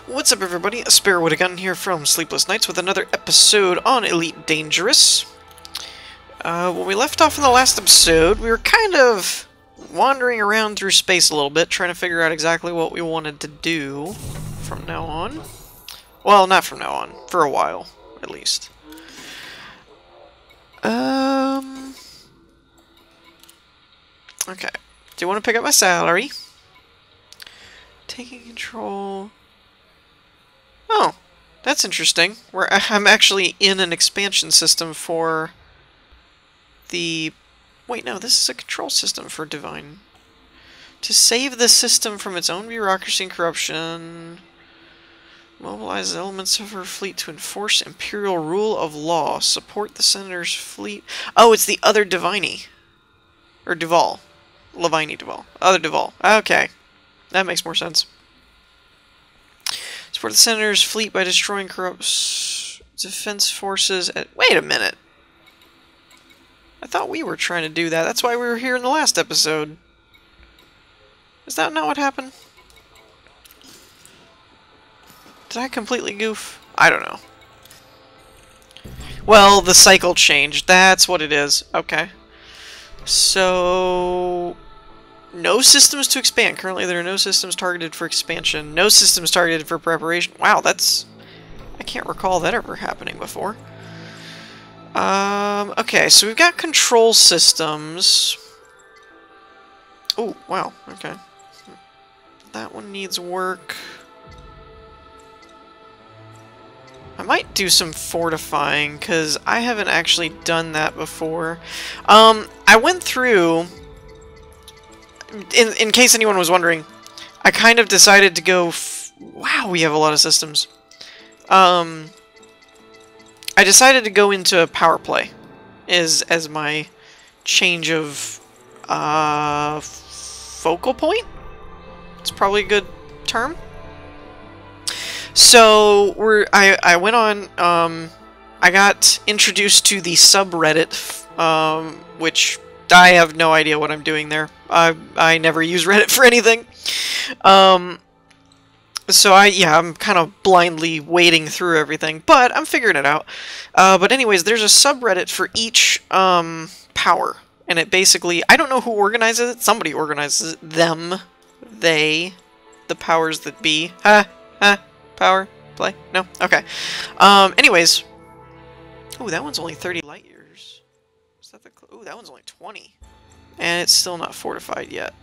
What's up, everybody? Aspera with a Gun here from Sleepless Nights with another episode on Elite Dangerous. When we left off in the last episode, we were kind of wandering around through space a little bit, trying to figure out exactly what we wanted to do from now on. Well, not from now on. For a while, at least. Okay. Do you want to pick up my salary? Taking control... Oh, that's interesting. I'm actually in an expansion system for the... Wait, no, this is a control system for Divine. To save the system from its own bureaucracy and corruption, mobilize elements of her fleet to enforce imperial rule of law, support the Senator's fleet... Oh, it's the other Divine. Or Duval. Levine Duval. Other Duval. Okay. That makes more sense. Support the Senator's fleet by destroying corrupt defense forces at... Wait a minute! I thought we were trying to do that. That's why we were here in the last episode. Is that not what happened? Did I completely goof? I don't know. Well, the cycle changed. That's what it is. Okay. So... No systems to expand. Currently there are no systems targeted for expansion. No systems targeted for preparation. Wow, that's... I can't recall that ever happening before. Okay, so we've got control systems. Oh, wow, okay. That one needs work. I might do some fortifying, because I haven't actually done that before. I went through... In case anyone was wondering, I kind of decided to go... Wow, we have a lot of systems. I decided to go into power play as my change of focal point. It's probably a good term. So I went on. I got introduced to the subreddit, which I have no idea what I'm doing there. I never use Reddit for anything. So I'm kind of blindly wading through everything, but I'm figuring it out. But anyways, there's a subreddit for each power, and it basically, I don't know who organizes it. Somebody organizes it. Them, they, the powers that be. Power, play, no, okay. Anyways, ooh, that one's only 30 light years. Is that the? Ooh, that one's only 20, and it's still not fortified yet.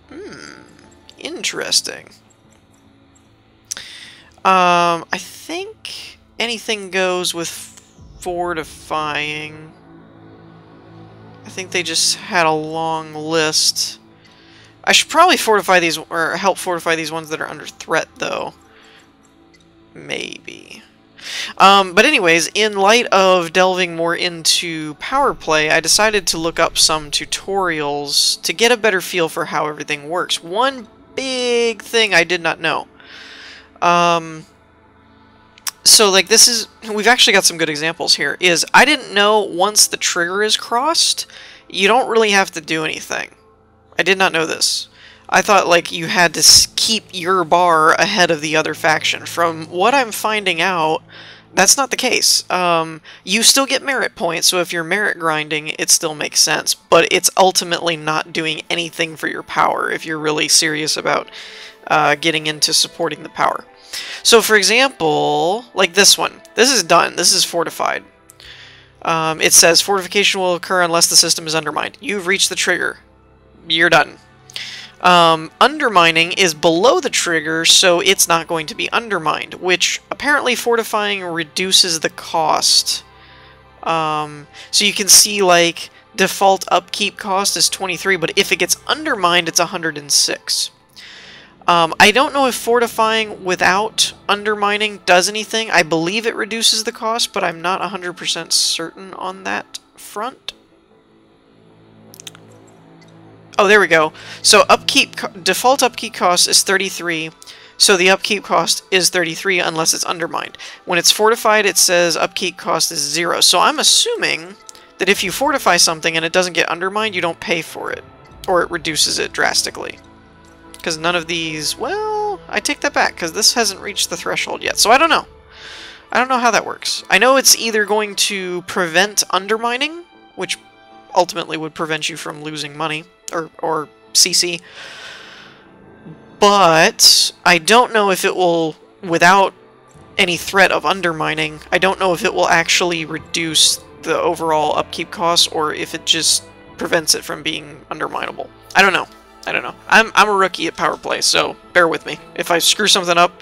Interesting. I think anything goes with fortifying. I think they just had a long list. I should probably fortify these, or help fortify these ones that are under threat, though. Maybe. But anyways, in light of delving more into power play, I decided to look up some tutorials to get a better feel for how everything works. One big thing I did not know. So like this is, we've actually got some good examples here, is I didn't know once the trigger is crossed, you don't really have to do anything. I did not know this. I thought like you had to keep your bar ahead of the other faction. From what I'm finding out, that's not the case. You still get merit points, so if you're merit grinding, it still makes sense, but it's ultimately not doing anything for your power if you're really serious about getting into supporting the power. So for example, like this one, this is done, this is fortified. It says fortification will occur unless the system is undermined. You've reached the trigger. You're done. Undermining is below the trigger, so it's not going to be undermined, which apparently fortifying reduces the cost. So you can see, like, default upkeep cost is 23, but if it gets undermined, it's 106. I don't know if fortifying without undermining does anything. I believe it reduces the cost, but I'm not 100% certain on that front. Oh, there we go. So default upkeep cost is 33, so the upkeep cost is 33 unless it's undermined. When it's fortified, it says upkeep cost is 0. So I'm assuming that if you fortify something and it doesn't get undermined, you don't pay for it, or it reduces it drastically. Because none of these, well, I take that back, because this hasn't reached the threshold yet, so I don't know. I don't know how that works. I know it's either going to prevent undermining, which ultimately would prevent you from losing money, or CC, but I don't know if it will, without any threat of undermining, I don't know if it will actually reduce the overall upkeep costs, or if it just prevents it from being underminable. I don't know. I don't know. I'm a rookie at Power Play, so bear with me. If I screw something up,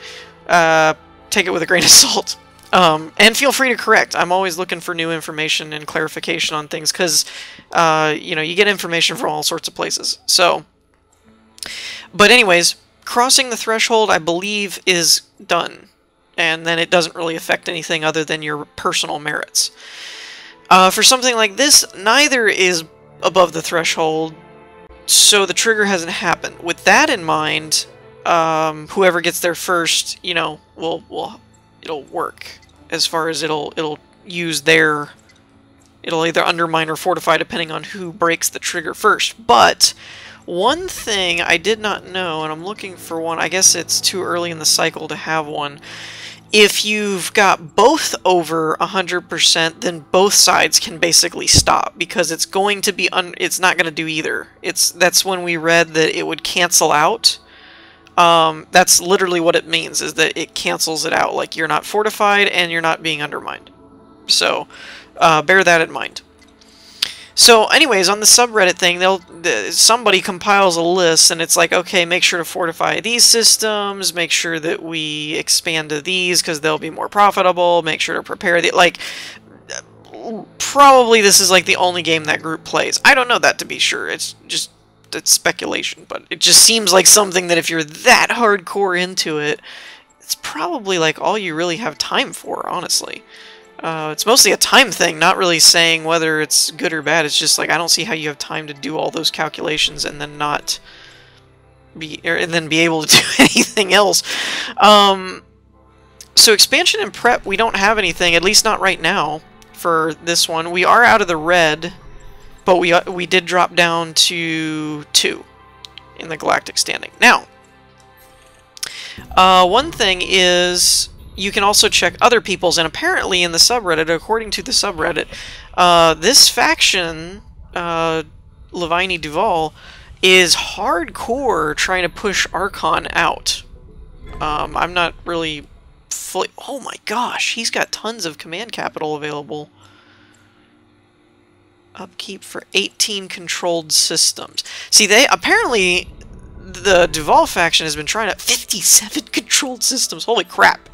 take it with a grain of salt. And feel free to correct. I'm always looking for new information and clarification on things, because, you know, you get information from all sorts of places. So, but anyways, crossing the threshold, I believe, is done. And then it doesn't really affect anything other than your personal merits. For something like this, neither is above the threshold, so the trigger hasn't happened. With that in mind, whoever gets there first, you know, it'll work. As far as it'll use their... It'll either undermine or fortify depending on who breaks the trigger first. But one thing I did not know, and I'm looking for one, I guess it's too early in the cycle to have one. If you've got both over 100%, then both sides can basically stop, because it's going to be it's not going to do either. That's when we read that it would cancel out. That's literally what it means, is that it cancels it out. Like, you're not fortified and you're not being undermined. So, bear that in mind. So, anyways, on the subreddit thing, somebody compiles a list, and it's like, okay, make sure to fortify these systems, make sure that we expand to these, because they'll be more profitable, make sure to prepare the... Like, probably this is, like, the only game that group plays. I don't know that to be sure. It's speculation, but it just seems like something that if you're that hardcore into it, it's probably, like, all you really have time for, honestly. It's mostly a time thing, not really saying whether it's good or bad. It's just like, I don't see how you have time to do all those calculations and then not be, and then be able to do anything else. So expansion and prep, we don't have anything, at least not right now, for this one. We are out of the red, but we did drop down to 2 in the galactic standing. Now, one thing is, you can also check other people's, and apparently in the subreddit, according to the subreddit, this faction, Levine Duval, is hardcore trying to push Archon out. I'm not really fully... Oh my gosh, he's got tons of command capital available. Upkeep for 18 controlled systems. See, apparently, the Duval faction has been trying to... 57 controlled systems, holy crap.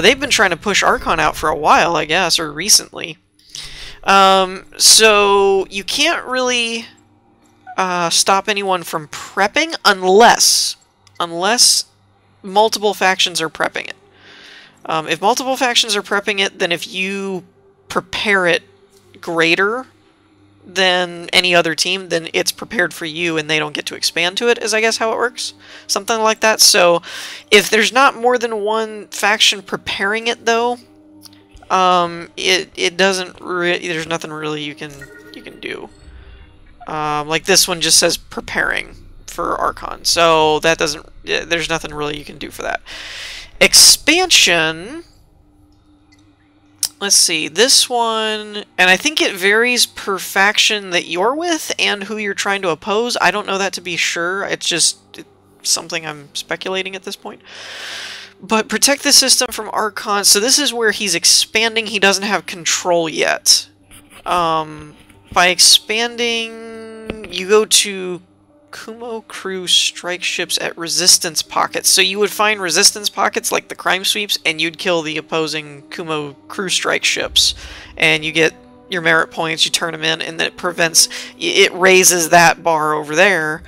They've been trying to push Archon out for a while, I guess, or recently. So you can't really stop anyone from prepping unless multiple factions are prepping it. If multiple factions are prepping it, then if you prepare it greater than any other team, then it's prepared for you and they don't get to expand to it, is I guess how it works. Something like that. So if there's not more than one faction preparing it, though, it doesn't there's nothing really you can do. Like this one just says preparing for Archon, so that doesn't, there's nothing really you can do for that. Expansion, let's see, this one, and I think it varies per faction that you're with and who you're trying to oppose. I don't know that to be sure. It's just something I'm speculating at this point. But protect the system from Archon. So this is where he's expanding. He doesn't have control yet. By expanding, you go to Kumo crew strike ships at resistance pockets. So you would find resistance pockets like the crime sweeps, and you'd kill the opposing Kumo crew strike ships, and you get your merit points, you turn them in, and then it prevents, it raises that bar over there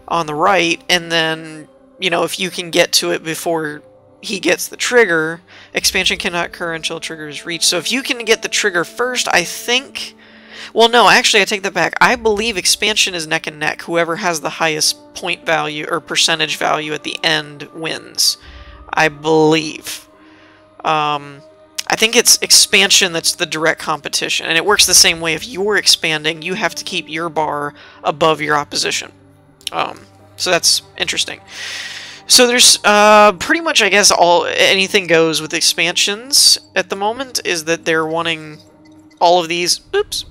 on the right, and then, you know, if you can get to it before he gets the trigger, expansion cannot occur until trigger is reached. So if you can get the trigger first, I think... Well, no, actually, I take that back. I believe expansion is neck and neck. Whoever has the highest point value or percentage value at the end wins. I believe. I think it's expansion that's the direct competition. And it works the same way. If you're expanding, you have to keep your bar above your opposition. So that's interesting. So there's pretty much, I guess, anything goes with expansions at the moment. Is that they're wanting all of these. Oops,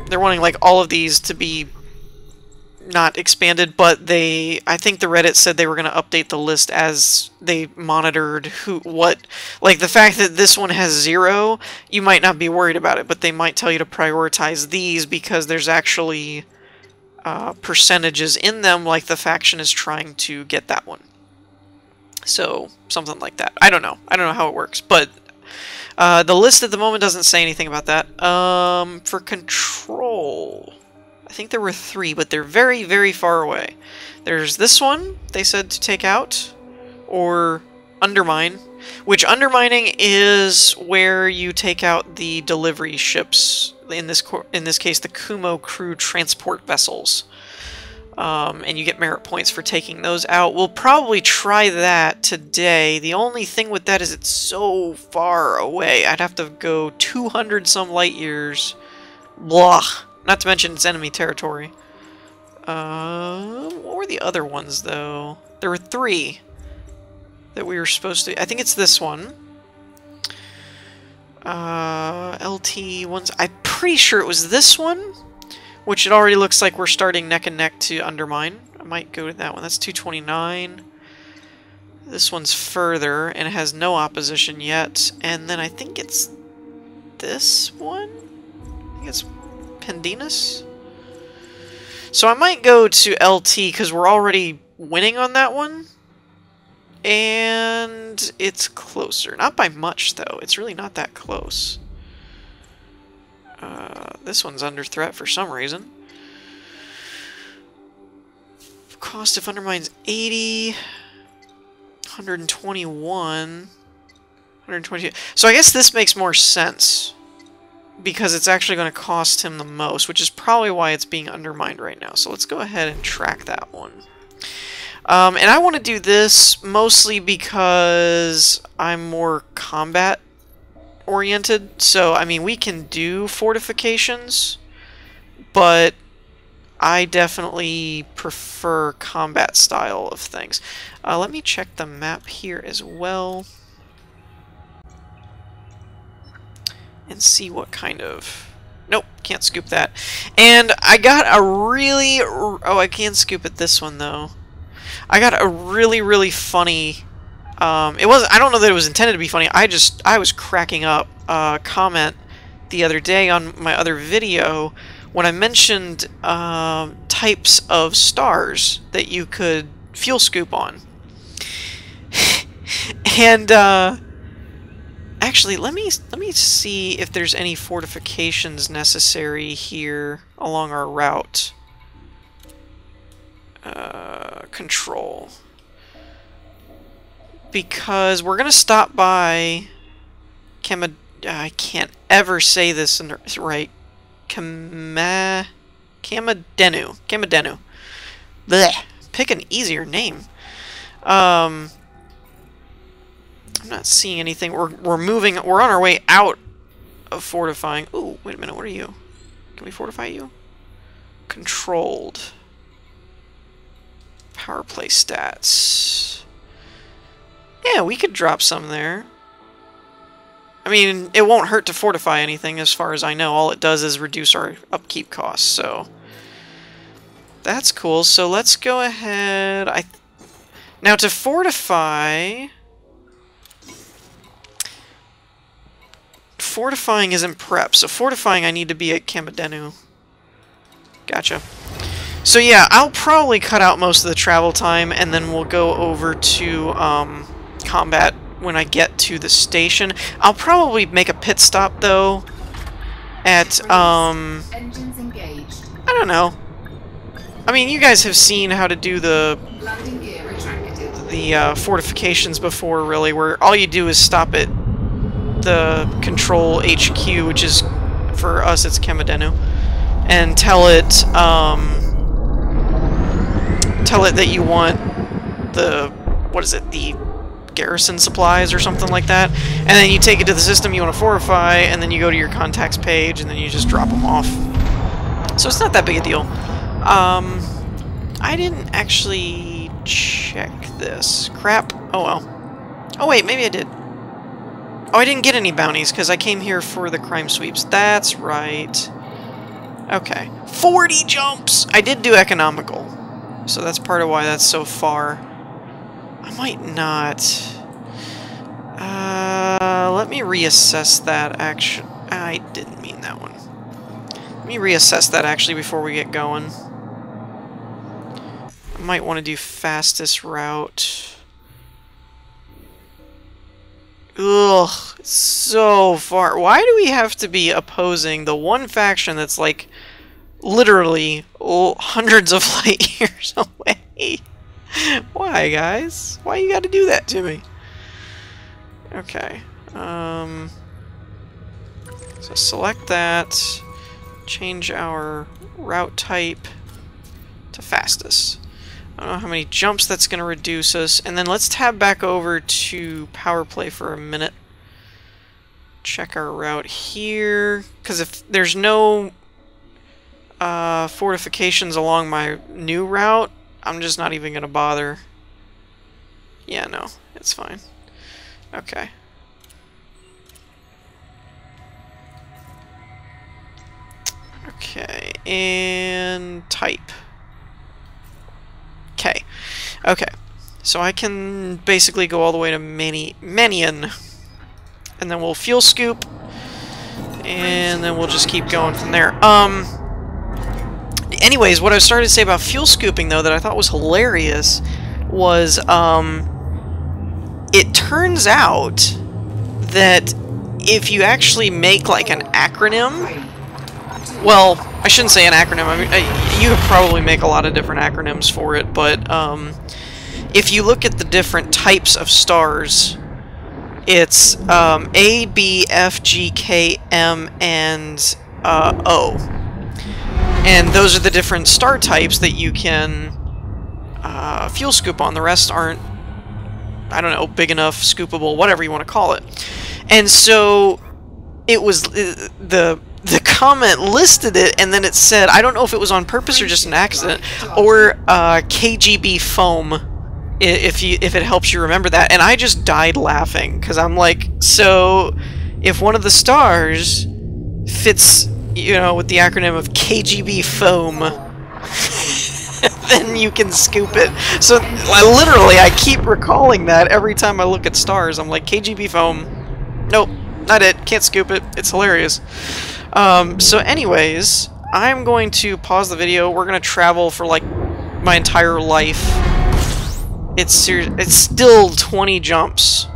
they're wanting like all of these to be not expanded, but I think the Reddit said they were going to update the list as they monitored like the fact that this one has 0, you might not be worried about it, but they might tell you to prioritize these because there's actually percentages in them, like the faction is trying to get that one. So, something like that. I don't know how it works, but the list at the moment doesn't say anything about that. For control, I think there were 3, but they're very, very far away. There's this one, they said to take out, or undermine, which undermining is where you take out the delivery ships, in this case the Kumo crew transport vessels. And you get merit points for taking those out. We'll probably try that today. The only thing with that is it's so far away. I'd have to go 200 some light years. Blah. Not to mention it's enemy territory. What were the other ones, though? There were 3 that we were supposed to... I think it's this one. LT ones. I'm pretty sure it was this one, which it already looks like we're starting neck and neck to undermine. I might go to that one. That's 229. This one's further, and it has no opposition yet. And then I think it's this one? I think it's Pendinas. So I might go to LT because we're already winning on that one. And it's closer. Not by much, though. It's really not that close. This one's under threat for some reason. Cost if undermines 80. 121. 122. So I guess this makes more sense, because it's actually going to cost him the most, which is probably why it's being undermined right now. So let's go ahead and track that one. And I want to do this mostly because I'm more combat oriented. So, I mean, we can do fortifications, but I definitely prefer combat style of things. Let me check the map here as well and see what kind of... Nope, can't scoop that. And I got a really... Oh, I can scoop at this one, though. I got a really, really funny... it wasn't... I don't know that it was intended to be funny. I was cracking up comment the other day on my other video when I mentioned types of stars that you could fuel scoop on. And actually, let me see if there's any fortifications necessary here along our route. Control. Because we're gonna stop by I can't ever say this right. Kamadenu. Blech. Pick an easier name. I'm not seeing anything. We're moving. We're on our way out of fortifying. Ooh, wait a minute. What are you? Can we fortify you? Controlled. Power play stats. Yeah, we could drop some there. I mean, it won't hurt to fortify anything as far as I know. All it does is reduce our upkeep costs, so... That's cool. So let's go ahead... Now, to fortify... Fortifying isn't prep, so fortifying I need to be at Kamadenu. Gotcha. So yeah, I'll probably cut out most of the travel time, and then we'll go over to combat when I get to the station. I'll probably make a pit stop, though, at, Engines engaged. I don't know. I mean, you guys have seen how to do the Landing gear retracted. fortifications before, really, where all you do is stop at the control HQ, which is, for us, it's Kamadenu, and tell it that you want the, what is it, the garrison supplies or something like that, and then you take it to the system you want to fortify, and then you go to your contacts page, and then you just drop them off. So it's not that big a deal. I didn't actually check this. Crap. Oh well. Oh wait, maybe I did. Oh, I didn't get any bounties because I came here for the crime sweeps. That's right. Okay. 40 jumps! I did do economical. So that's part of why that's so far. I might not. Let me reassess that actually. I didn't mean that one. Let me reassess that actually before we get going. I might want to do fastest route. Ugh, it's so far. Why do we have to be opposing the one faction that's like literally hundreds of light years away? Why, guys? Why you gotta do that to me? Okay. So select that. Change our route type to fastest. I don't know how many jumps that's going to reduce us. And then let's tab back over to power play for a minute. Check our route here. Because if there's no fortifications along my new route, I'm just not even going to bother. Yeah, no. It's fine. Okay. Okay. And type. Okay. Okay. So I can basically go all the way to Manion. And then we'll fuel scoop. And then we'll just keep going from there. Anyways, what I started to say about fuel scooping, though, that I thought was hilarious, was, it turns out that if you actually make, like, an acronym... Well, I shouldn't say an acronym. I mean, you could probably make a lot of different acronyms for it, but if you look at the different types of stars, it's A, B, F, G, K, M, and O. And those are the different star types that you can fuel scoop on. The rest aren't, I don't know, big enough, scoopable, whatever you want to call it. And so it was the comment listed it, and then it said, I don't know if it was on purpose or just an accident, or KGB foam, if it helps you remember that. And I just died laughing, because I'm like, so if one of the stars fits, you know, with the acronym of KGB foam, then you can scoop it. So I keep recalling that every time I look at stars. I'm like, KGB foam, nope, not it, can't scoop it. It's hilarious. So anyways, I'm going to pause the video. We're going to travel for like my entire life. It's still 20 jumps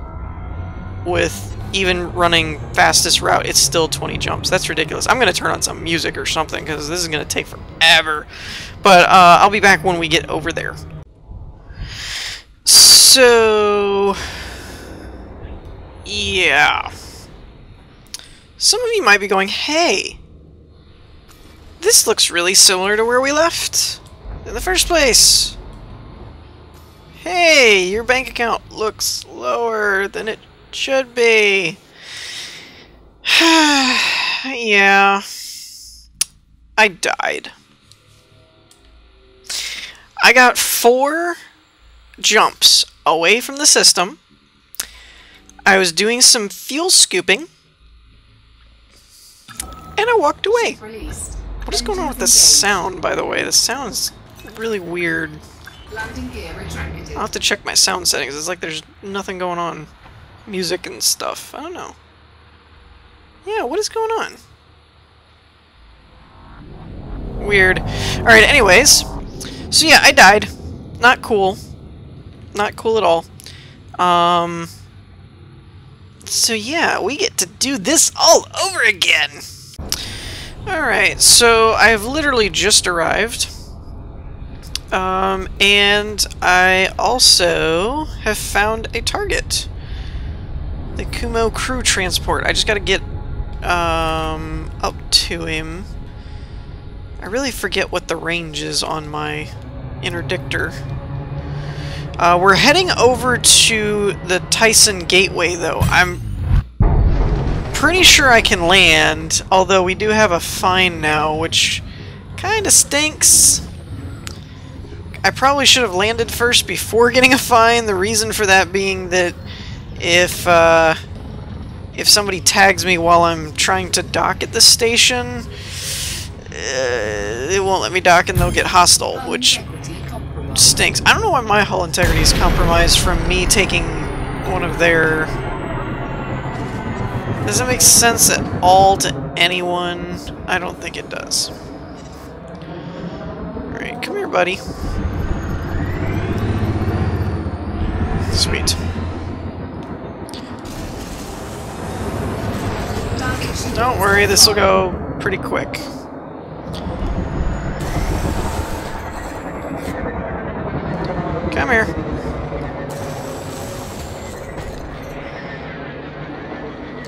with even running fastest route. It's still 20 jumps. That's ridiculous. I'm going to turn on some music or something because this is going to take forever. But I'll be back when we get over there. So yeah. Some of you might be going, hey, this looks really similar to where we left in the first place. Hey, your bank account looks lower than it should be. Yeah, I died. I got 4 jumps away from the system. I was doing some fuel scooping. And I walked away. What is going on with the sound, by the way? The sound's really weird. I'll have to check my sound settings. It's like there's nothing going on. Music and stuff. I don't know. Yeah, what is going on? Weird. Alright, anyways. So yeah, I died. Not cool. Not cool at all. So yeah, we get to do this all over again. Alright, so I've literally just arrived. And I also have found a target. The Kumo crew transport. I just gotta get up to him. I really forget what the range is on my interdictor. We're heading over to the Tyson Gateway, though. I'm pretty sure I can land, although we do have a fine now, which kind of stinks. I probably should have landed first before getting a fine. The reason for that being that if somebody tags me while I'm trying to dock at the station, it won't let me dock and they'll get hostile, which stinks. I don't know why my hull integrity is compromised from me taking one of their... Does it make sense at all to anyone? I don't think it does. Alright, come here, buddy. Sweet. Don't worry, this will go pretty quick. Come here.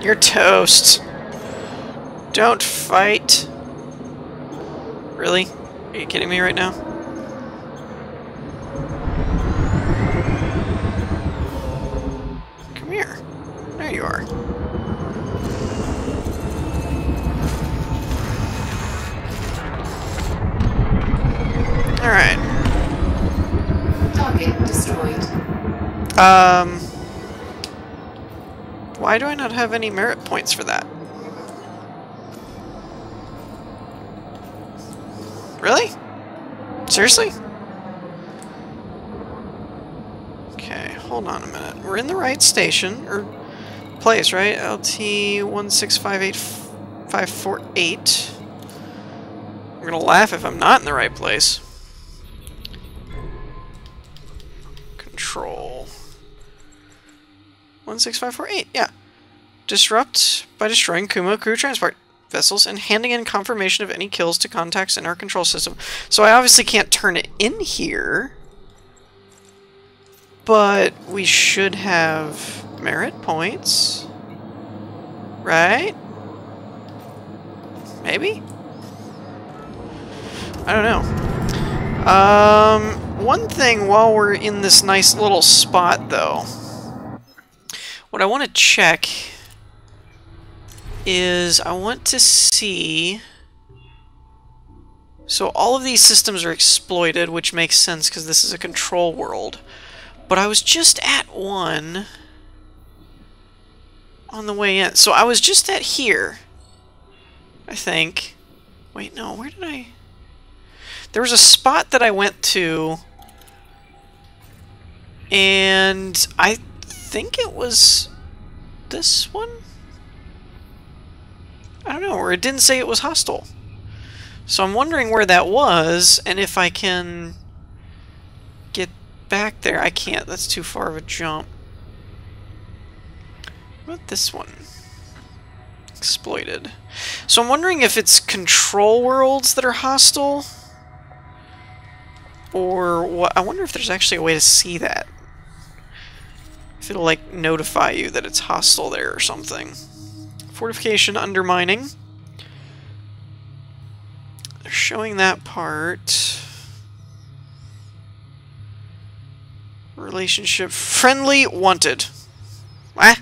You're toast. Don't fight. Really? Are you kidding me right now? Come here. There you are. Alright. Target destroyed. Why do I not have any merit points for that? Really? Seriously? Okay, hold on a minute. We're in the right station, or place, right? LT 1658548. I'm gonna laugh if I'm not in the right place. Control 16548, yeah. Disrupt by destroying Kumo crew transport vessels and handing in confirmation of any kills to contacts in our control system. So I obviously can't turn it in here, but we should have merit points, right? Maybe? I don't know. One thing while we're in this nice little spot, though, what I want to check is I want to see... So all of these systems are exploited, which makes sense because this is a control world. But I was just at one on the way in. So I was just at here, I think. Wait, no, where did I... There was a spot that I went to, and I think it was this one? I don't know, or it didn't say it was hostile. So I'm wondering where that was, and if I can get back there. I can't, that's too far of a jump. What about this one? Exploited. So I'm wondering if it's control worlds that are hostile, or what? I wonder if there's actually a way to see that. If it'll, like, notify you that it's hostile there or something. Fortification undermining. They're showing that part. Relationship friendly wanted. Ah.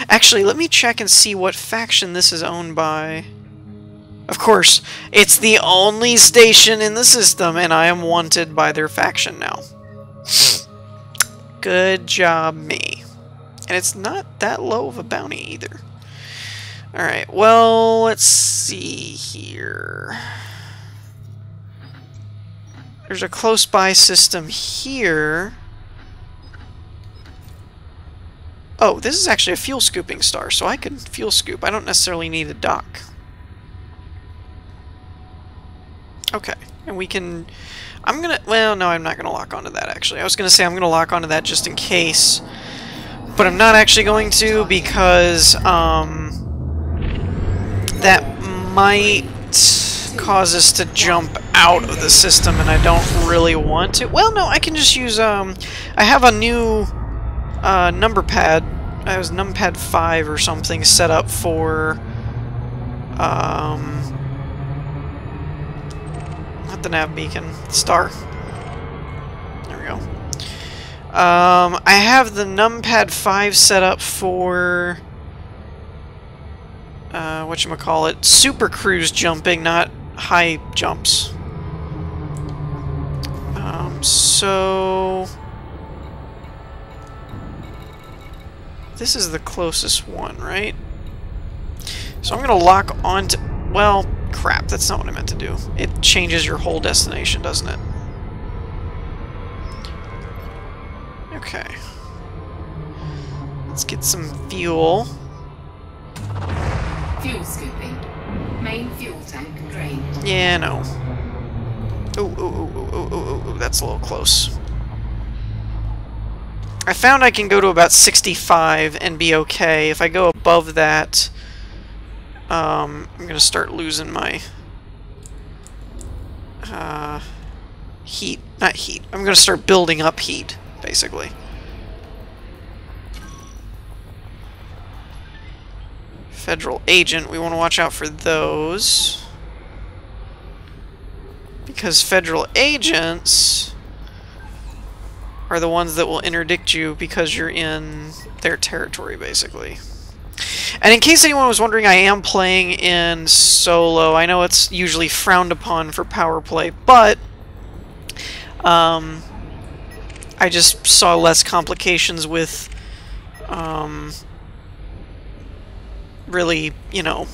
Actually, let me check and see what faction this is owned by. Of course, it's the only station in the system, and I am wanted by their faction now. Good job, me. And it's not that low of a bounty, either. Alright, well, let's see here. There's a close-by system here. Oh, this is actually a fuel scooping star, so I can fuel scoop. I don't necessarily need a dock. Okay, and we can... I'm gonna... Well, no, I'm not gonna lock onto that, actually. I was gonna say I'm gonna lock onto that just in case. But I'm not actually going to, because, that might cause us to jump out of the system, and I don't really want to. Well, no, I can just use, I have a new, number pad. I was numpad 5 or something set up for, not the nav beacon, star. There we go. I have the numpad 5 set up for, whatchamacallit, super cruise jumping, not high jumps. So this is the closest one, right? So I'm gonna lock onto... Well, crap, that's not what I meant to do. It changes your whole destination, doesn't it? Okay. Let's get some fuel. Fuel scooping. Main fuel tank drained. Yeah, no. Ooh, that's a little close. I found I can go to about 65 and be okay. If I go above that, I'm gonna start losing my heat. Not heat. I'm gonna start building up heat, basically. Federal agent, we want to watch out for those. Because federal agents are the ones that will interdict you because you're in their territory, basically. And in case anyone was wondering, I am playing in solo. I know it's usually frowned upon for power play, but I just saw less complications with really, you know,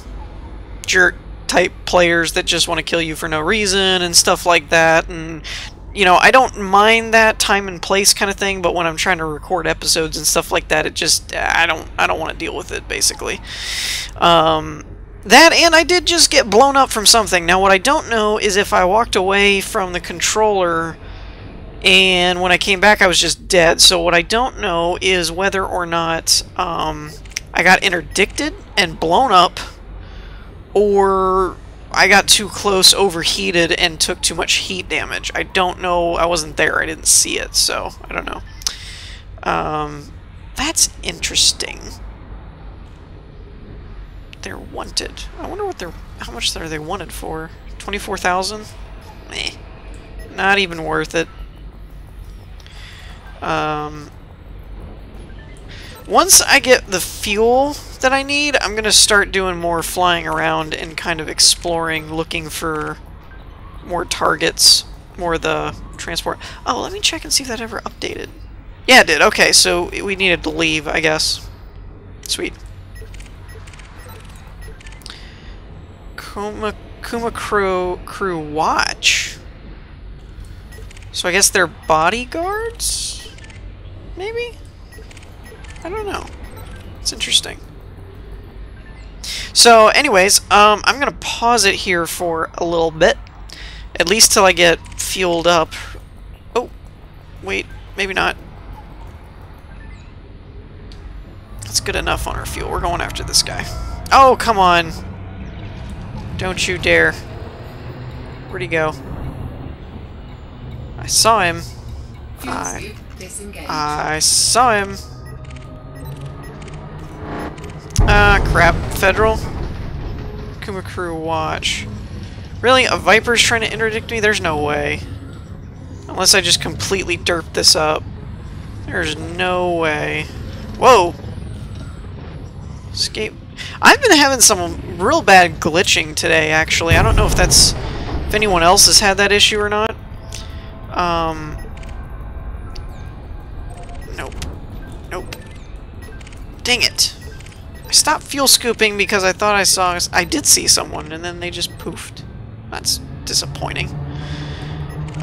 jerk type players that just want to kill you for no reason and stuff like that. And you know, I don't mind that time and place kind of thing, but when I'm trying to record episodes and stuff like that, it just I don't want to deal with it, basically. That, and I did just get blown up from something. Now what I don't know is if I walked away from the controller and when I came back I was just dead. So what I don't know is whether or not I got interdicted and blown up, or I got too close, overheated, and took too much heat damage. I don't know. I wasn't there. I didn't see it, so I don't know. That's interesting. They're wanted. I wonder what how much are they wanted for? 24,000? Eh. Not even worth it. Once I get the fuel that I need, I'm going to start doing more flying around and kind of exploring, looking for more targets, more of the transport. Oh, let me check and see if that ever updated. Yeah, it did. Okay, so we needed to leave, I guess. Sweet. Kuma Crew Watch. So I guess they're bodyguards? Maybe? I don't know. It's interesting. So, anyways, I'm gonna pause it here for a little bit. At least till I get fueled up. Oh, wait, maybe not. That's good enough on our fuel. We're going after this guy. Oh, come on. Don't you dare. Where'd he go? I saw him. I saw him. Ah, crap. Federal? Kuma Crew Watch. Really? A Viper's trying to interdict me? There's no way. Unless I just completely derp this up. There's no way. Whoa! Escape. I've been having some real bad glitching today, actually. I don't know if that's... if anyone else has had that issue or not. Nope. Nope. Dang it. I stopped fuel scooping because I thought I did see someone, and then they just poofed. That's disappointing.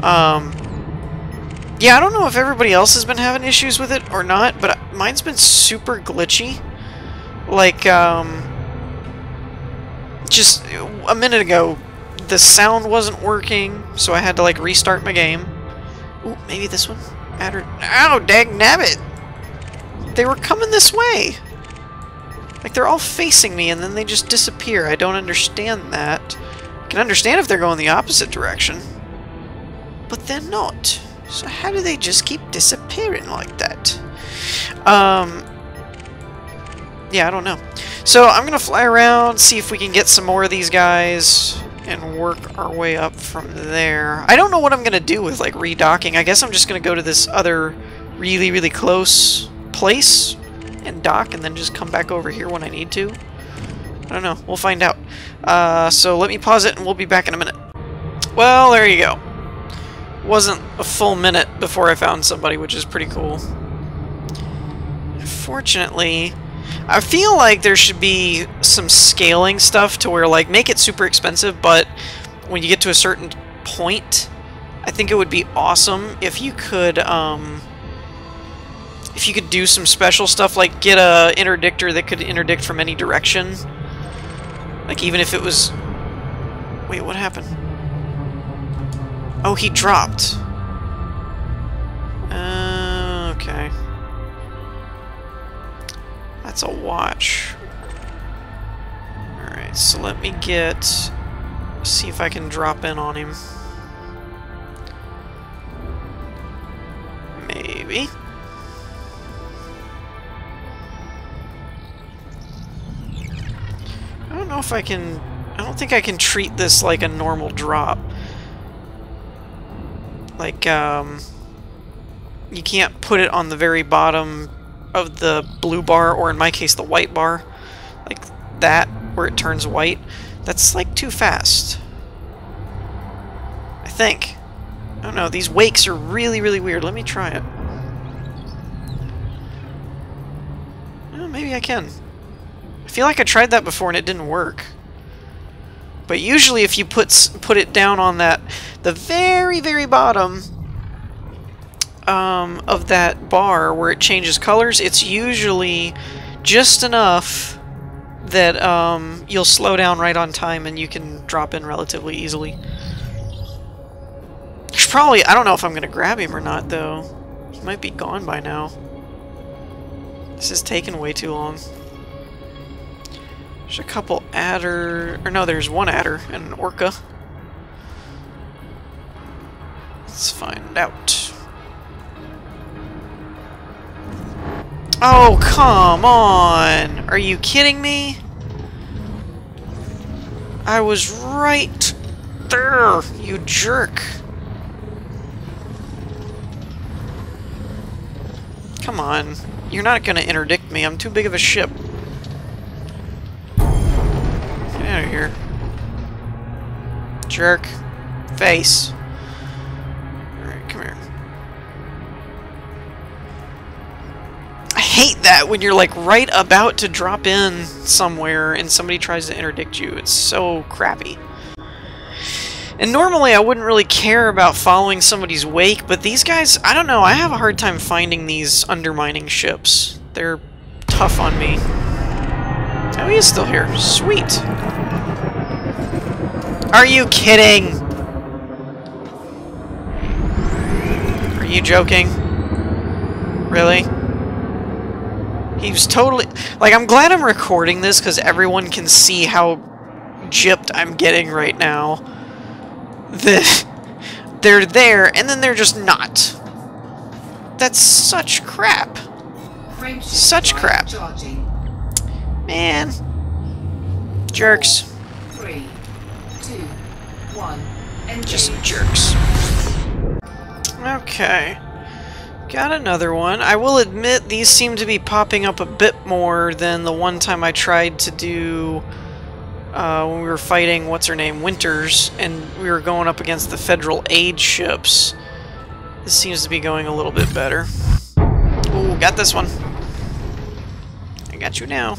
Yeah, I don't know if everybody else has been having issues with it or not, but mine's been super glitchy. Like, just a minute ago, the sound wasn't working, so I had to, like, restart my game. Ooh, maybe this one? Ow, dagnabbit! They were coming this way! Like, they're all facing me, and then they just disappear. I don't understand that. I can understand if they're going the opposite direction. But they're not. So how do they just keep disappearing like that? Yeah, I don't know. So I'm gonna fly around, see if we can get some more of these guys, and work our way up from there. I don't know what I'm gonna do with, like, redocking. I guess I'm just gonna go to this other really, really close place and dock, and then just come back over here when I need to. I don't know. We'll find out. So let me pause it, and we'll be back in a minute. Well, there you go. Wasn't a full minute before I found somebody, which is pretty cool. Unfortunately, I feel like there should be some scaling stuff to where, like, make it super expensive, but when you get to a certain point, I think it would be awesome if you could do some special stuff, like get a interdictor that could interdict from any direction. Like, even if it was... Wait, what happened? Oh, he dropped. Okay. That's a watch. Alright, so let me see if I can drop in on him. Maybe. I don't know if I can... I don't think I can treat this like a normal drop. Like, you can't put it on the very bottom of the blue bar, or in my case, the white bar. Like that, where it turns white. That's, like, too fast. I think. I don't know, these wakes are really, really weird. Let me try it. Oh, maybe I can. I feel like I tried that before and it didn't work. But usually if you put it down on the very, very bottom of that bar where it changes colors, it's usually just enough that you'll slow down right on time and you can drop in relatively easily. Probably, I don't know if I'm going to grab him or not, though. He might be gone by now. This is taking way too long. There's a couple adder... Or no, there's one adder and an orca. Let's find out. Oh, come on! Are you kidding me? I was right there, you jerk. Come on. You're not gonna interdict me. I'm too big of a ship. Get out of here. Jerk. Face. Alright, come here. I hate that when you're, like, right about to drop in somewhere and somebody tries to interdict you. It's so crappy. And normally I wouldn't really care about following somebody's wake, but these guys, I don't know, I have a hard time finding these undermining ships. They're tough on me. Oh, he is still here. Sweet. Are you kidding? Are you joking? Really? He was totally... Like, I'm glad I'm recording this because everyone can see how gypped I'm getting right now. They're there, and then they're just not. That's such crap. Such crap. Man. Jerks. 3, 2, 1. Just jerks. Okay. Got another one. I will admit these seem to be popping up a bit more than the one time I tried to do... when we were fighting, what's-her-name, Winters, and we were going up against the Federal aid ships. This seems to be going a little bit better. Ooh, got this one. I got you now.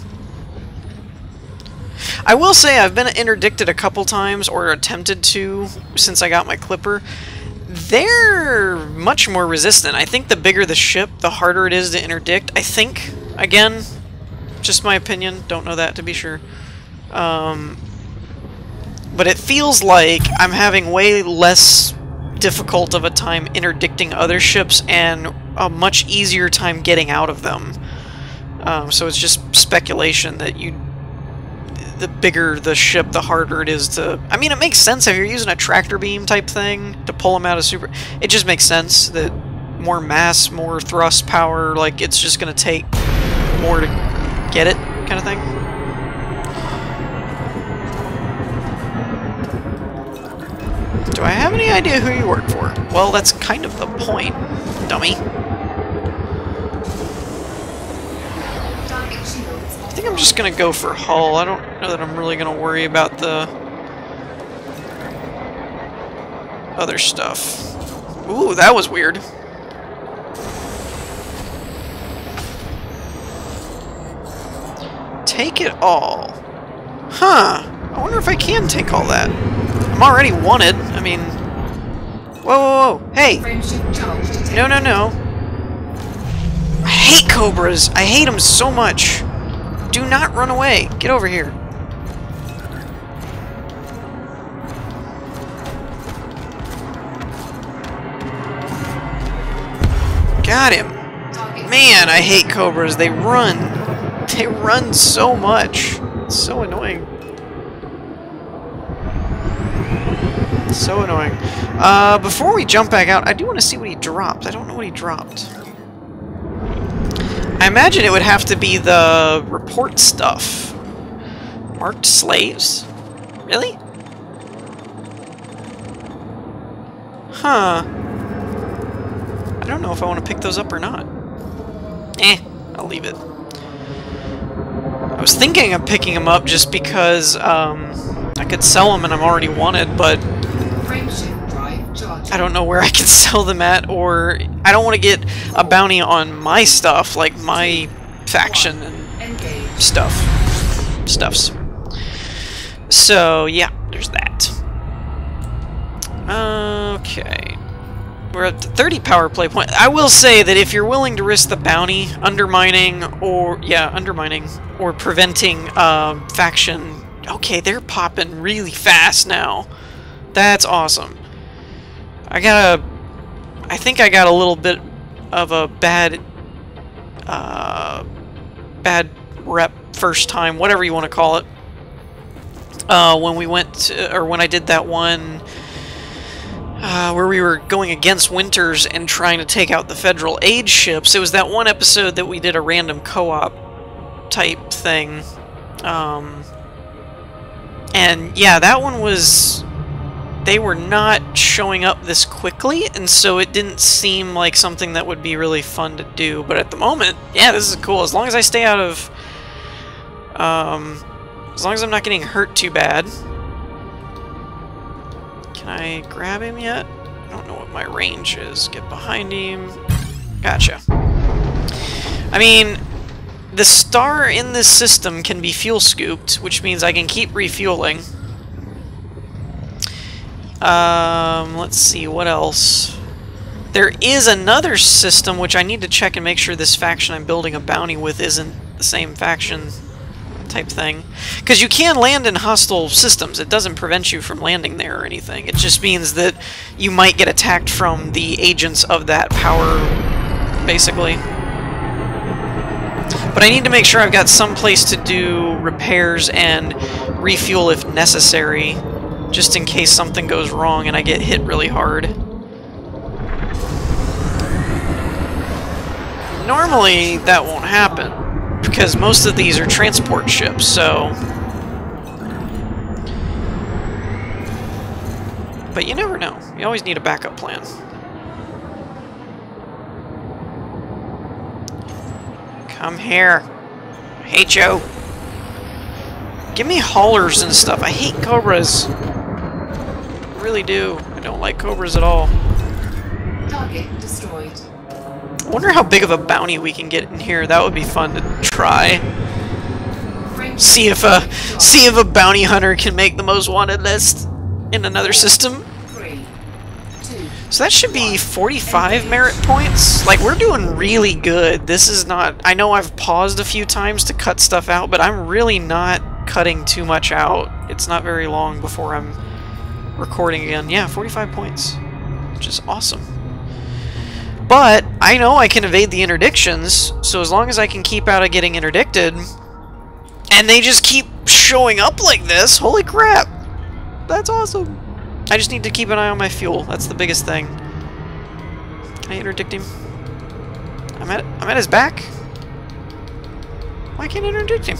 I will say I've been interdicted a couple times, or attempted to, since I got my Clipper. They're much more resistant. I think the bigger the ship, the harder it is to interdict. I think, again, just my opinion, don't know that to be sure. But it feels like I'm having way less difficult of a time interdicting other ships and a much easier time getting out of them. So it's just speculation that the bigger the ship, the harder it is to... I mean, it makes sense if you're using a tractor beam type thing to pull them out of super... It just makes sense that more mass, more thrust power, like, it's just going to take more to get it, kind of thing. Do I have any idea who you work for? Well, that's kind of the point, dummy. I think I'm just gonna go for hull. I don't know that I'm really gonna worry about the other stuff. Ooh, that was weird. Take it all. Huh. I wonder if I can take all that. I'm already wanted. I mean... Whoa, whoa, whoa. Hey! No, no, no. I hate cobras. I hate them so much. Do not run away. Get over here. Got him. Man, I hate cobras. They run. They run so much. It's so annoying. So annoying. Before we jump back out, I do want to see what he dropped. I don't know what he dropped. I imagine it would have to be the report stuff. Marked slaves? Really? Huh. I don't know if I want to pick those up or not. I'll leave it. I was thinking of picking them up just because I could sell them and I'm already wanted, but I don't know where I can sell them at, or I don't want to get a bounty on my stuff, like my faction and stuffs. So yeah, there's that. Okay. We're at 30 power play point. I will say that if you're willing to risk the bounty, undermining or preventing faction. Okay, they're popping really fast now. That's awesome. I think I got a little bit of a bad rep first time, whatever you want to call it. When we went to, or when I did that one where we were going against Winters and trying to take out the Federal aid ships. It was that one episode that we did a random co-op type thing. And yeah, that one was... They were not showing up this quickly, and so it didn't seem like something that would be really fun to do. But at the moment, yeah, this is cool. As long as I stay out of... as long as I'm not getting hurt too bad. Can I grab him yet? I don't know what my range is. Get behind him. Gotcha. I mean, the star in this system can be fuel scooped, which means I can keep refueling. Let's see, what else? There is another system which I need to check and make sure this faction I'm building a bounty with isn't the same faction type thing. Because you can land in hostile systems. It doesn't prevent you from landing there or anything. It just means that you might get attacked from the agents of that power, basically. But I need to make sure I've got some place to do repairs and refuel if necessary, just in case something goes wrong and I get hit really hard. Normally, that won't happen, because most of these are transport ships, so... But you never know. You always need a backup plan. Come here. I hate you. Give me haulers and stuff. I hate cobras. I really do. I don't like cobras at all. Target destroyed. I wonder how big of a bounty we can get in here. That would be fun to try. See if a bounty hunter can make the most wanted list in another system. So that should be 45 merit points. Like, we're doing really good. This is not... I know I've paused a few times to cut stuff out, but I'm really not cutting too much out. It's not very long before I'm recording again. Yeah, 45 points, which is awesome. But I know I can evade the interdictions, so as long as I can keep out of getting interdicted, and they just keep showing up like this, holy crap! That's awesome! I just need to keep an eye on my fuel. That's the biggest thing. Can I interdict him? I'm at his back. Why can't I interdict him?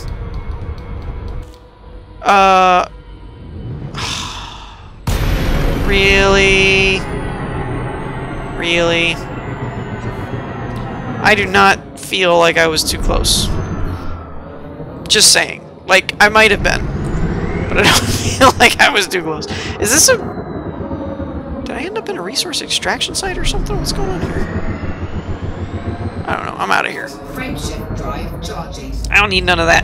Really? Really? I do not feel like I was too close. Just saying. Like, I might have been. But I don't feel like I was too close. Is this a... Did I I end up in a resource extraction site or something? What's going on here? I don't know. I'm out of here. Frameshift drive charging. I don't need none of that.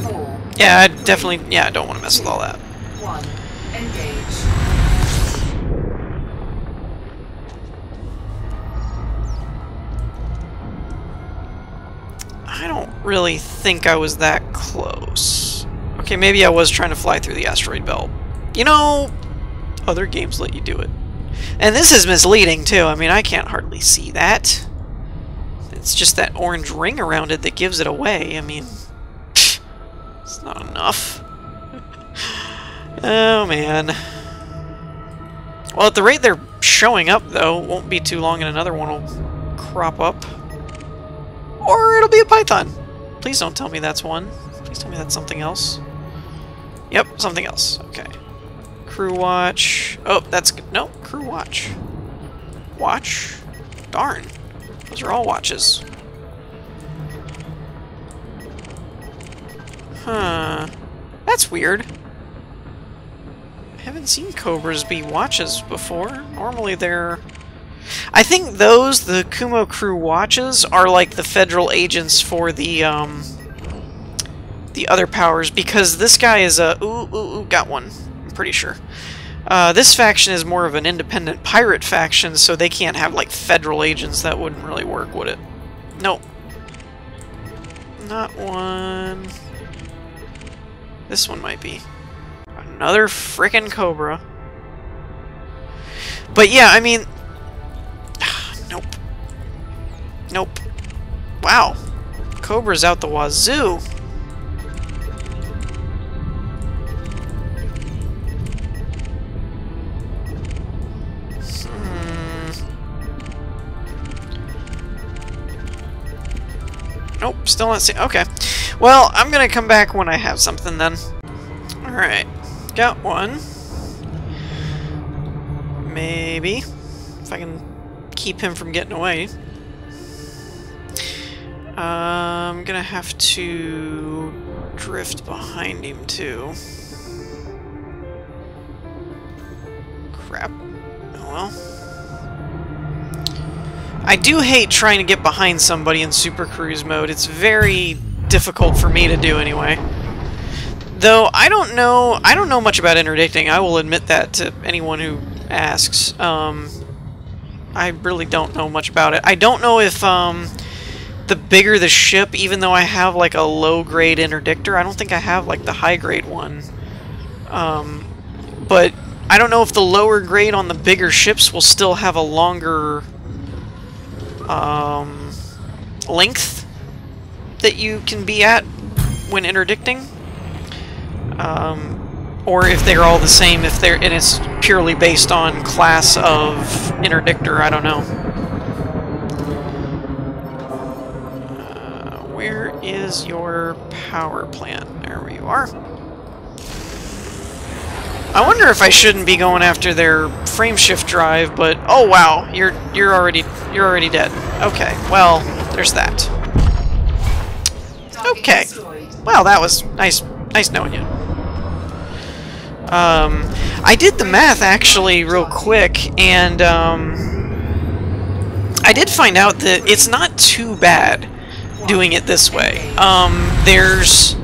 4. Yeah, I definitely... Yeah, I don't want to mess with all that. 1. Engage. I don't really think I was that close. Okay, maybe I was trying to fly through the asteroid belt. You know, other games let you do it. And this is misleading, too. I mean, I can't hardly see that. It's just that orange ring around it that gives it away. I mean, it's not enough. Oh, man. Well, at the rate they're showing up, though, it won't be too long and another one will crop up. Or it'll be a python. Please don't tell me that's one. Please tell me that's something else. Yep, something else. Okay. Crew watch. Oh, that's good. No, crew watch. Watch? Darn. Those are all watches. Huh. That's weird. I haven't seen Cobras be watches before. Normally they're... I think those, the Kumo crew watches, are like the federal agents for the other powers, because this guy is a... Ooh, got one. I'm pretty sure. This faction is more of an independent pirate faction, so they can't have, like, federal agents. That wouldn't really work, would it? Nope. Not one. This one might be. Another frickin' Cobra. But yeah, I mean... Nope. Nope. Wow. Cobra's out the wazoo. Nope, still not seeing... Okay. Well, I'm gonna come back when I have something then. Alright. Got one. Maybe. If I can keep him from getting away. I'm gonna have to drift behind him too. Crap. Oh well. I do hate trying to get behind somebody in Super Cruise mode. It's very difficult for me to do anyway. Though I don't know much about interdicting. I will admit that to anyone who asks. I really don't know much about it. I don't know if the bigger the ship, even though I have like a low-grade interdictor, I don't think I have like the high-grade one. But I don't know if the lower grade on the bigger ships will still have a longer length that you can be at when interdicting. Or if they're all the same, if they're, and it's purely based on class of interdictor, I don't know. Where is your power plant? There you are. I wonder if I shouldn't be going after their frameshift drive, but oh wow, you're already dead. Okay, well, there's that. Okay. Wow, that was nice knowing you. I did the math actually real quick, and I did find out that it's not too bad doing it this way. There's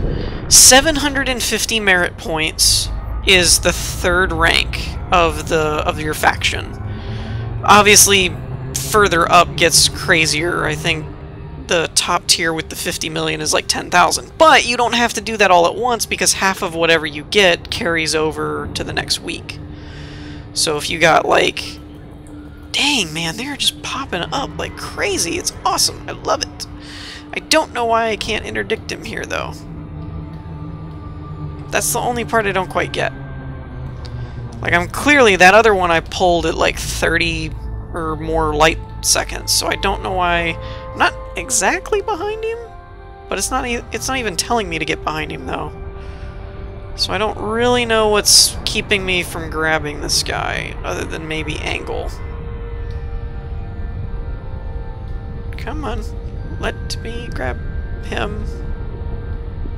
750 merit points is the third rank of your faction. Obviously, further up gets crazier. I think the top tier with the 50 million is like 10,000. But you don't have to do that all at once, because half of whatever you get carries over to the next week. So if you got like... Dang, man, they're just popping up like crazy. It's awesome. I love it. I don't know why I can't interdict him here, though. That's the only part I don't quite get. Like, I'm clearly... That other one I pulled at like 30 or more light seconds, so I don't know why... I'm not exactly behind him, but it's not even telling me to get behind him, though. So I don't really know what's keeping me from grabbing this guy, other than maybe angle. Come on, let me grab him.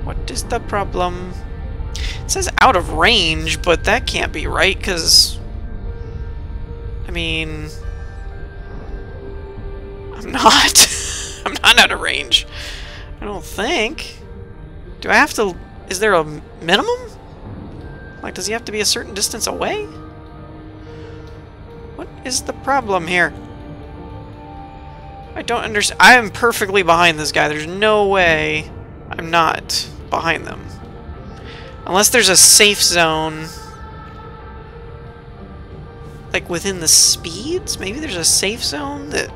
What is the problem? It says out of range, but that can't be right, because I mean... I'm not. I'm not out of range. I don't think. Do I have to... Is there a minimum? Like, does he have to be a certain distance away? What is the problem here? I don't understand. I am perfectly behind this guy. There's no way I'm not behind them. Unless there's a safe zone... Like, within the speeds? Maybe there's a safe zone that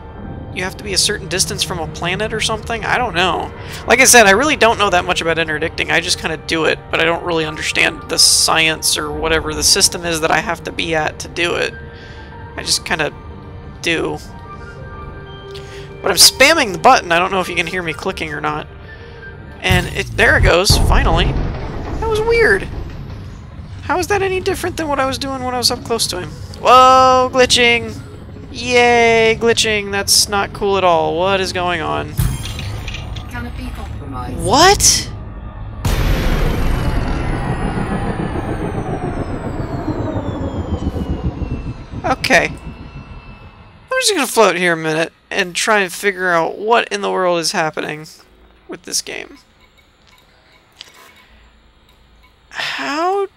you have to be a certain distance from a planet or something? I don't know. Like I said, I really don't know that much about interdicting. I just kind of do it, but I don't really understand the science or whatever the system is that I have to be at to do it. I just kind of do. But I'm spamming the button. I don't know if you can hear me clicking or not. And there it goes, finally. That was weird. How is that any different than what I was doing when I was up close to him? Whoa, glitching! Yay, glitching! That's not cool at all. What is going on? Canopy compromised. What? Okay. I'm just gonna float here a minute and try and figure out what in the world is happening with this game. How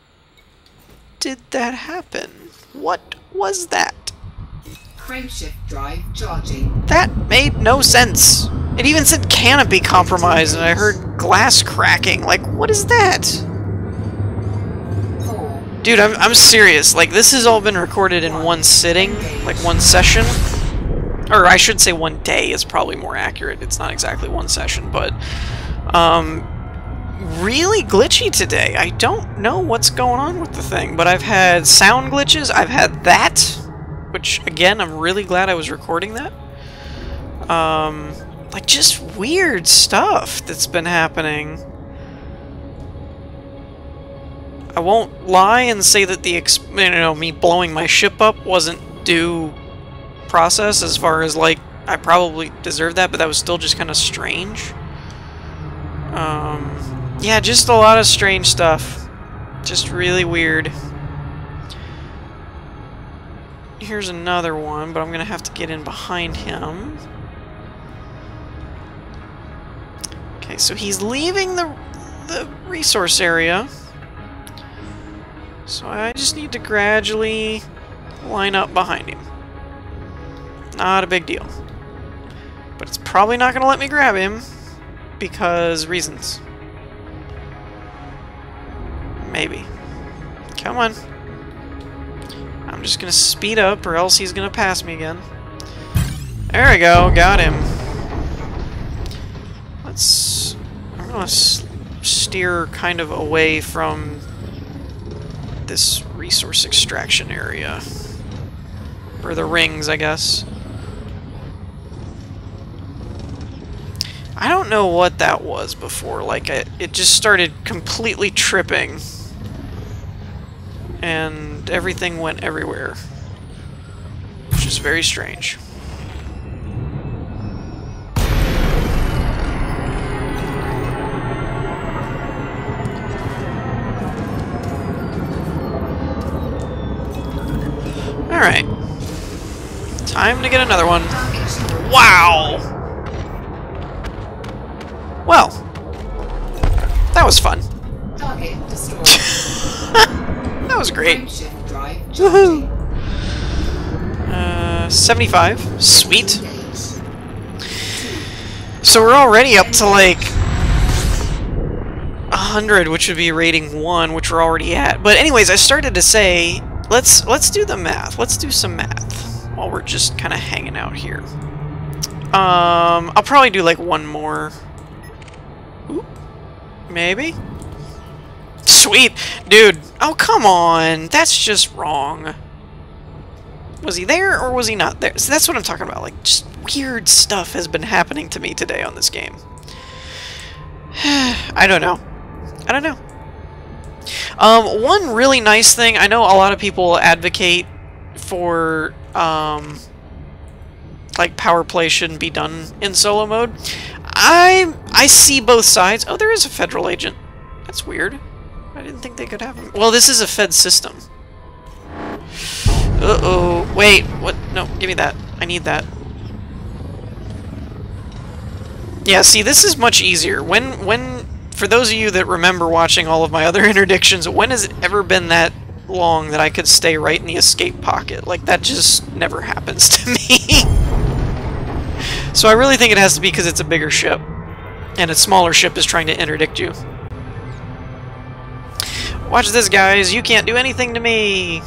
did that happen? What was that? Frameshift drive charging. That made no sense. It even said canopy compromised and I heard glass cracking. Like, what is that? 4. Dude, I'm serious. Like, this has all been recorded in one sitting, like one session. Or I should say one day is probably more accurate. It's not exactly one session, but really glitchy today. I don't know what's going on with the thing, but I've had sound glitches. I've had that, which again, I'm really glad I was recording that. Like just weird stuff that's been happening. I won't lie and say that the me blowing my ship up wasn't due process, as far as like I probably deserved that, but that was still just kind of strange. Yeah, just a lot of strange stuff. Just really weird. Here's another one, but I'm gonna have to get in behind him. Okay, so he's leaving the resource area. So I just need to gradually line up behind him. Not a big deal. But it's probably not gonna let me grab him because reasons. Maybe. Come on. I'm just gonna speed up or else he's gonna pass me again. There we go, got him. I'm gonna steer kind of away from this resource extraction area. Or the rings, I guess. I don't know what that was before. Like, it just started completely tripping. And everything went everywhere. Which is very strange. Alright. Time to get another one. Wow! Well, that was fun. Target destroyed. That was great. Frameshift drive Woohoo! charging. 75. Sweet. Engage. So we're already up to like 100, which would be rating 1, which we're already at. But anyways, I started to say, let's do the math. Let's do some math while we're just kind of hanging out here. I'll probably do like one more. Ooh, maybe. Sweet, dude. Oh, come on. That's just wrong. Was he there or was he not there? So that's what I'm talking about. Like, just weird stuff has been happening to me today on this game. I don't know. I don't know. One really nice thing, I know a lot of people advocate for, like, power play shouldn't be done in solo mode. I see both sides. Oh, there is a federal agent. That's weird. I didn't think they could have him. Well, this is a Fed system. Uh-oh. Wait, what? No, give me that. I need that. Yeah, see, this is much easier. For those of you that remember watching all of my other interdictions, when has it ever been that long that I could stay right in the escape pocket? Like, that just never happens to me. So I really think it has to be because it's a bigger ship. And a smaller ship is trying to interdict you. Watch this, guys. You can't do anything to me.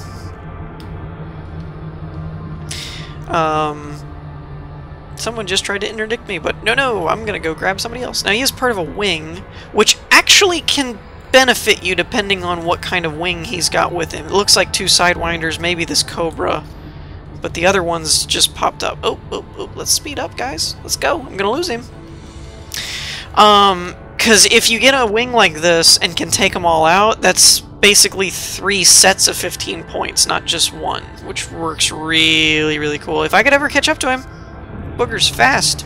Someone just tried to interdict me, but no, I'm gonna go grab somebody else. Now, he is part of a wing, which actually can benefit you depending on what kind of wing he's got with him. It looks like 2 Sidewinders, maybe this Cobra, but the other one's just popped up. Oh, let's speed up, guys. Let's go. I'm gonna lose him. Because if you get a wing like this and can take them all out, that's basically 3 sets of 15 points, not just 1, which works really, really cool. If I could ever catch up to him. Booger's fast.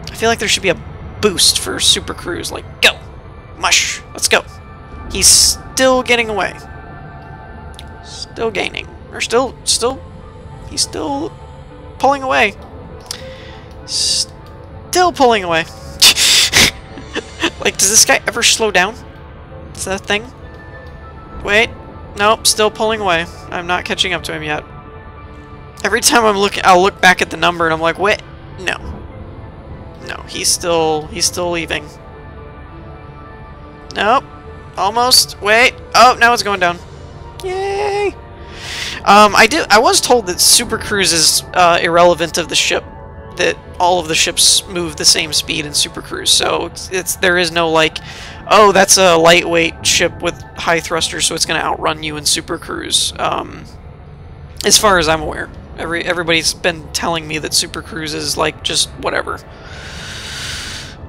I feel like there should be a boost for Super Cruise. Like, go! Mush! Let's go! He's still getting away. Still gaining. Or he's still pulling away. Still pulling away. Like, does this guy ever slow down? Is that a thing? Wait. Nope, still pulling away. I'm not catching up to him yet. Every time I'll look back at the number and I'm like, wait, no. No, he's still leaving. Nope. Almost. Wait. Oh, now it's going down. Yay! I was told that Super Cruise is irrelevant of the ship. That all of the ships move the same speed in Super Cruise. So there is no like, oh, that's a lightweight ship with high thrusters, so it's going to outrun you in Super Cruise. As far as I'm aware. Everybody's been telling me that Super Cruise is like just whatever.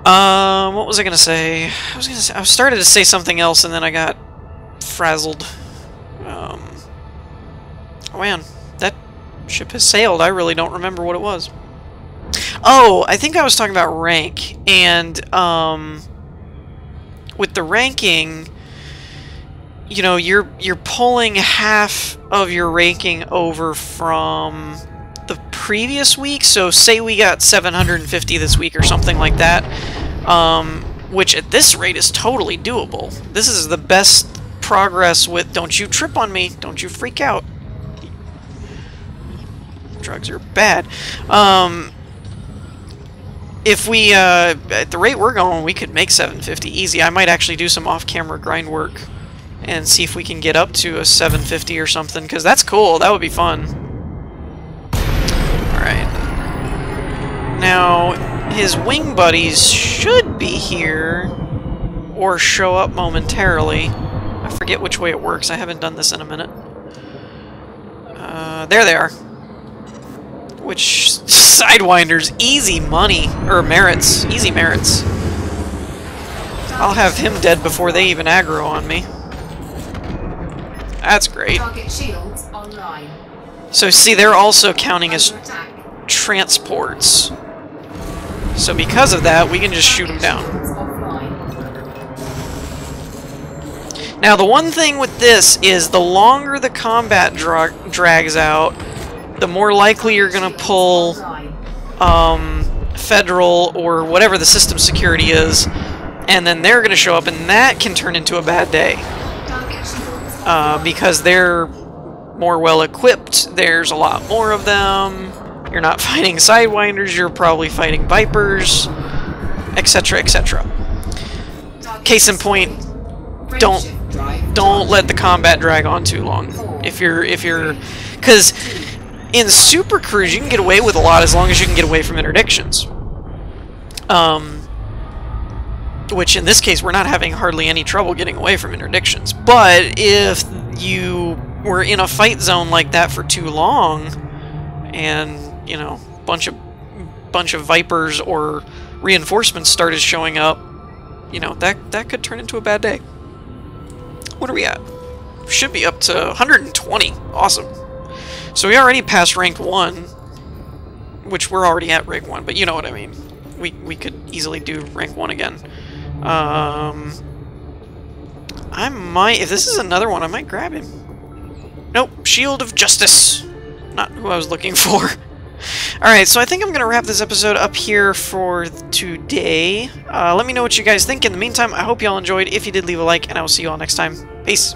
What was I gonna say? I started to say something else and then I got frazzled. Oh man, that ship has sailed. I really don't remember what it was. Oh, I think I was talking about rank, and with the ranking, you know, you're pulling half of your ranking over from the previous week. So say we got 750 this week or something like that, which at this rate is totally doable. This is the best progress with, don't you trip on me, don't you freak out. Drugs are bad. If we, at the rate we're going, we could make 750 easy. I might actually do some off-camera grind work and see if we can get up to a 750 or something, because that's cool. That would be fun. Alright. Now, his wing buddies should be here, or show up momentarily. I forget which way it works. I haven't done this in a minute. There they are. Which, Sidewinders, easy money, or merits, easy merits. I'll have him dead before they even aggro on me. That's great. Target shields online. So see, they're also counting as transports. So because of that, we can just shoot them down. Now the one thing with this is the longer the combat drags out, the more likely you're going to pull Federal or whatever the system security is, and then they're going to show up, and that can turn into a bad day. Because they're more well equipped, there's a lot more of them, you're not fighting Sidewinders, you're probably fighting Vipers, etc, etc. Case in point, don't let the combat drag on too long. If you're, because in Super Cruise you can get away with a lot as long as you can get away from interdictions. Which in this case we're not having hardly any trouble getting away from interdictions. But if you were in a fight zone like that for too long, and you know, bunch of Vipers or reinforcements started showing up, you know, that could turn into a bad day. What are we at? Should be up to 120. Awesome. So we already passed rank 1, which we're already at rank 1, but you know what I mean. We could easily do rank 1 again. I might, if this is another one, I might grab him. Nope, Shield of Justice. Not who I was looking for. Alright, so I think I'm going to wrap this episode up here for today. Let me know what you guys think. In the meantime, I hope y'all enjoyed. If you did, leave a like, and I will see you all next time. Peace.